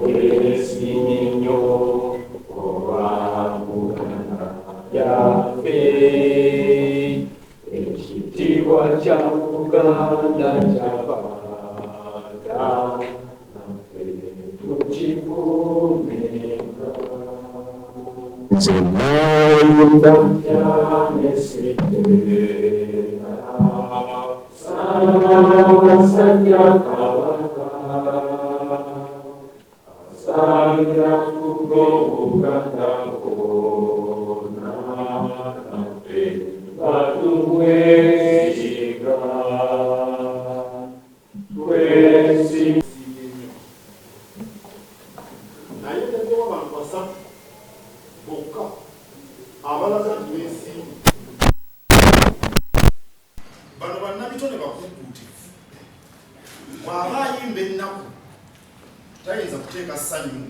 wesinyo olwabuganda yafe ekitiibwa kya Buganda kyabanda naffe tukikuumenga nze nayimba yanesiddeera Sasanya Kabaka Sanya Kugo Buganda Kona Nafe Batuwesiga Twesi naye tegewa abantu basatu bokka abalaga twesi bano bannabitone bakukuutivu bw'aba ayimba ennaku tayinza kuteeka ssanyu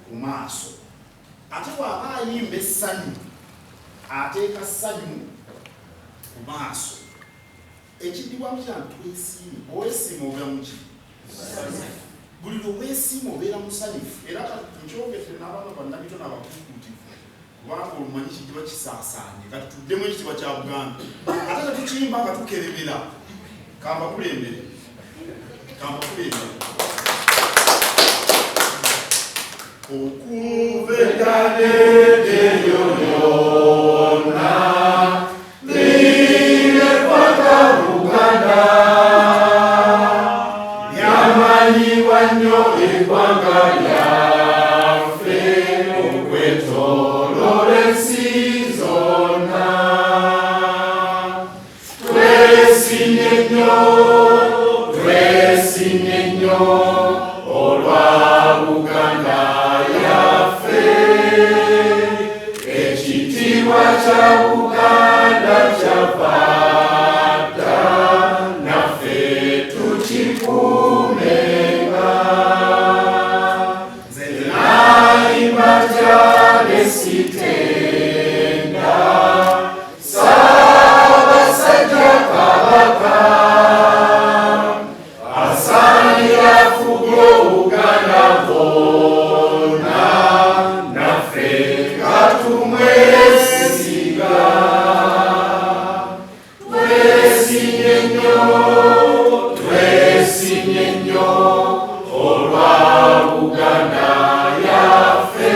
ku maaso ate bw'aba ayimba essanyu ateeka ssanyu ku maaso ekiddibwamu kyantu twesiime owesiima obeera muki buli lweweesiima obeera musanyufu era nkyogedde n'abaana bannabitone abakukuutivu kubanga olumanyi kidiba kisaasaanye kati tuddemu ekitiibwa kya Buganda ate tetukiyimba nga tukerebera kambakulembere okuva eddadeede yoyona lirekwata Buganda lyamanyibwa nnyo eggwanga lyaffe okwetooloola ensi zonna twesimye nnyo olwa Buganda yaffe ekitiibwa kya Buganda kyabanda naffe tukikuumenga nze nayimba Kyalesitenda Ssaabasajja Kabaka asaanira fuga Buganda bonna naffe nga tumwesiga twesimye nnyo olwa Buganda yaffe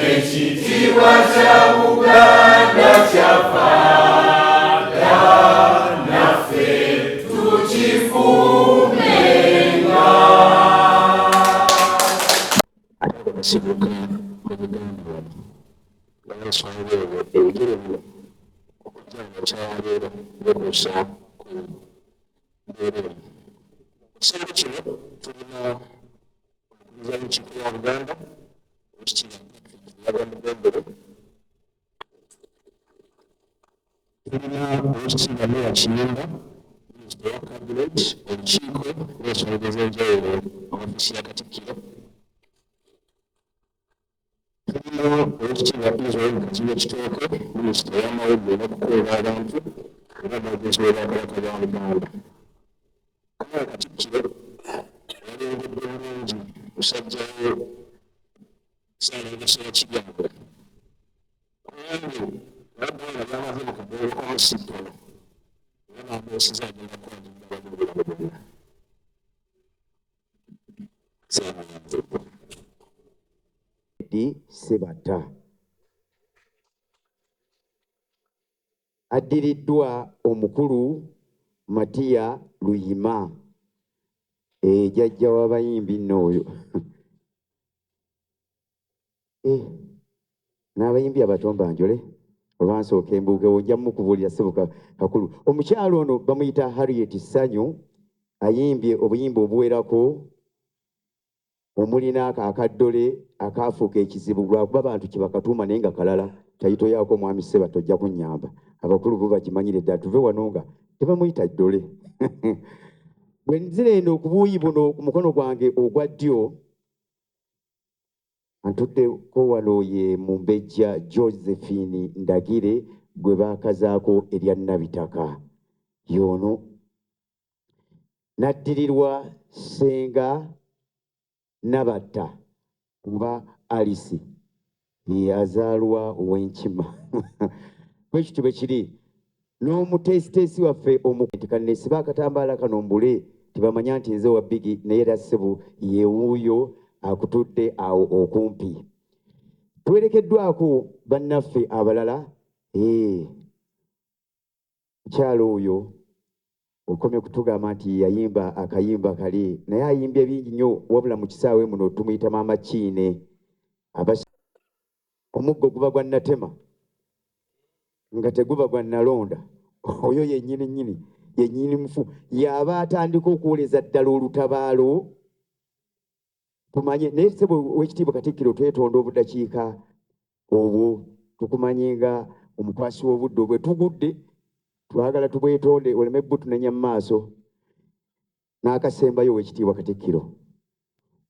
ekitiibwa kya Buganda kyabanda naffe tukifuumenga ate basibuka mu Buganda n'ensonga eyo ebigere byo okujjanga kyaleero bekuusa ku mbeera eno. Ekiseera kino tulina omukuluza w'olukiiko lwa Buganda Oweekitiibwa Mugombere, tulina Oweekitiibwa Meya Kiyimba, Minisita wa Kabineti, olukiiko n'ensonga ez'enjawulo, ofiisi ya Katikkiro. Tulina Oweekitiibwa Israel Kaziba Kitooke, Minisita w'amawulire n'okukuuma abantu era n'omwogezi w'Obwakabaka bwa Buganda. Kale Katikkiro yalengedde bulungi musajja we Ssaalongosa Kiryako kubanga Abaganda bamaze mu kagoolo k'omusittalo era n'abeesiza agenda kwagirira abaganda bonna. Sebata addiriddwa omukulu Matiya Luyima jjajja w'abayimbi nno oyo n'abayimbi abatomba njole olwansooka embuuga ojja mukubuulira Ssebuka Kakulu. Omukyalo ono bamuyita Harriet Ssanyu, ayimbye obuyimba obuwerako omulina akaddole akaafuuka ekizibu lwakuba abantu kye bakatuuma naye nga kalala tayito yaako mwami Ssebato ojja kunnyamba. Abakulu bo bakimanyire ddala tuve wano nga tebamuyita ddole. Bwe nzira eno ku buuyi buno ku mukono gwange ogwa ddyo antuddeko wano ye Mumbejja Josephine Ndagire gwe baakazaako erya Nabitaka. Y'ono n'addirirwa Senga Nabatta oba Alice yazaalwa Ow'Enkima. Bwekityo bwe kiri n'omuteesiteesi waffe omukanesiba akatambaala kano mbule tibamanya nti nze wa Bigi naye era ssebo ye wuuyo akutudde awo okumpi. Twerekeddwako bannaffe abalala. Mukyalo oyo okomye kutugamba nti yayimba akayimba kali naye ayimbye bingi nnyo wabula mu kisaawe muno tumuyita Maama Kiine. Omuggo guba gwa Natema nga teguba gwa Nalonda. Oyo yennyini mufu yaba atandika okuwoleza ddala olutabaalo tumanye naye ssebo w'ekitiibwa Katikkiro twetonda obudakiika obwo tukumanye nga omukwasi w'obudde obwe tugudde twagala tubwetonde oleme butunenya mu maaso n'akasembayo w'ekitiibwa Katikkiro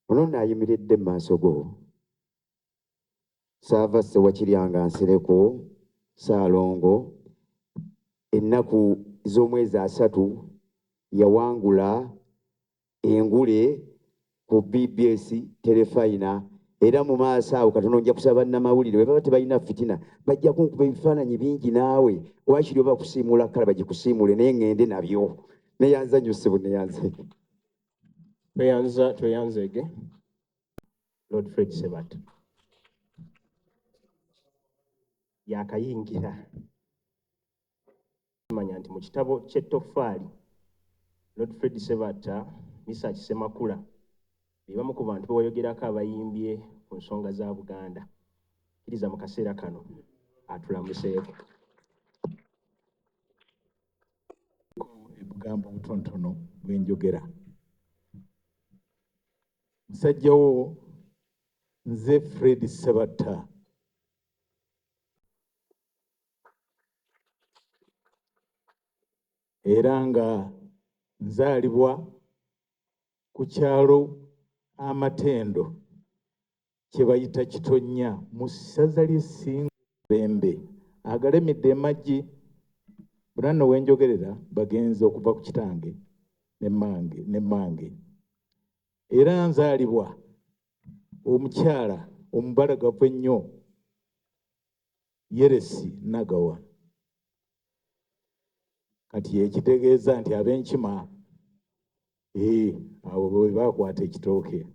ono naayimiridde mu maaso go Saava Ssewakiryanga Nsereko Ssaalongo ennaku z'omwezi 3 yawangula engule ku BBS Terefayina era mu maaso awo katono nja kusaba bannamawulire bwe baba tebalina fitina bajja kunkuba ebifaananyi bingi naawe waakiri oba kusiimula kala bagikusiimule naye ŋŋende nabyo neyanzanyuse buneyanze tweyanzege Lord Fred Sebatta yakayingira manya nti mu kitabo ky'Ettoffaali Lord Fred Sebatta Misa Kisemakula bibamu ku bantu bewayogerako abayimbye ku nsonga za Buganda kiriza mu kaseera kano atulamuseeko ebugambo butonotono bwenjogera. Musajjawo nze Fred Sebatta era nga nzaalibwa ku kyalo Amatendo kye bayita Kitonnya mu ssaza ly'e Ssingo Bembe agalemedde emaggi bonna wenjogerera bagenze okuva ku kitange ne mmange era nzaalibwa omukyala omubalagavu ennyo Yeresi Nagawa kati yekitegeeza nti ab'Enkima abo bwe bakwata ekitooke.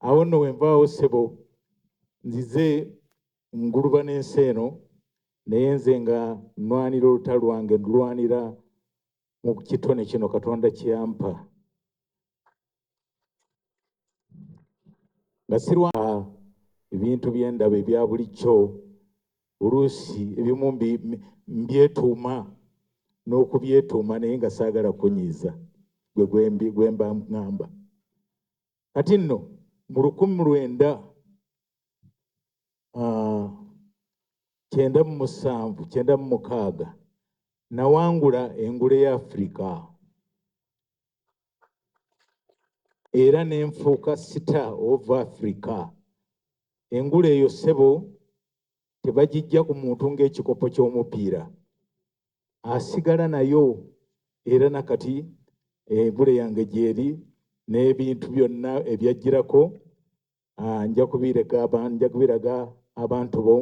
Awo nno wenvaawo ssebo nzize nguluba n'ensi eno naye nze nga nnwanira olutalo lwange ndulwanira mu kitone kino Katonda kyeyampa nga sirwa ebintu by'endaba ebya bulijjo oluusi ebimu mbyetuuma n'okubyetuuma naye nga saagala kunyiiza gwe mba ŋŋamba. Kati nno mu 1996 nawangula engule ya Africa era ne nfuuka Star of Africa. Engule eyo ssebo tebagijja ku muntu ng'ekikopo ky'omupiira asigala nayo era nakati engule yange gyeri n'ebintu byonna ebyajjirako nja kubiraga abantu bo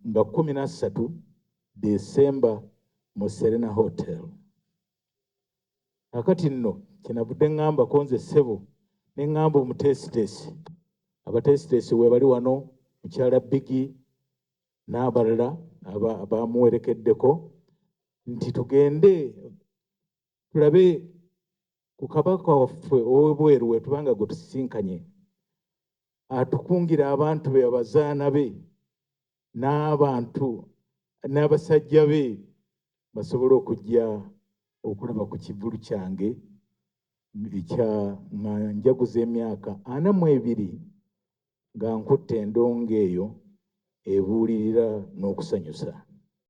nga 13 December mu Serena Hotel. Akati nno kinavudde ŋŋambako nze ssebo ne ŋŋamba omuteesiteesi abateesiteesi we bali wano mukyala Bigi n'abalala abamuwerekeddeko nti tugende tulabe ku kabaka waffe ow'ebweru we tubanga gwe tusisinkanye atukungira abantu be abazaana be n'abantu n'abasajja be basobole okujja okulaba ku kivulu kyange ekya njaguza emyaka 42 nga nkutte endongo eyo ebuulirira n'okusanyusa.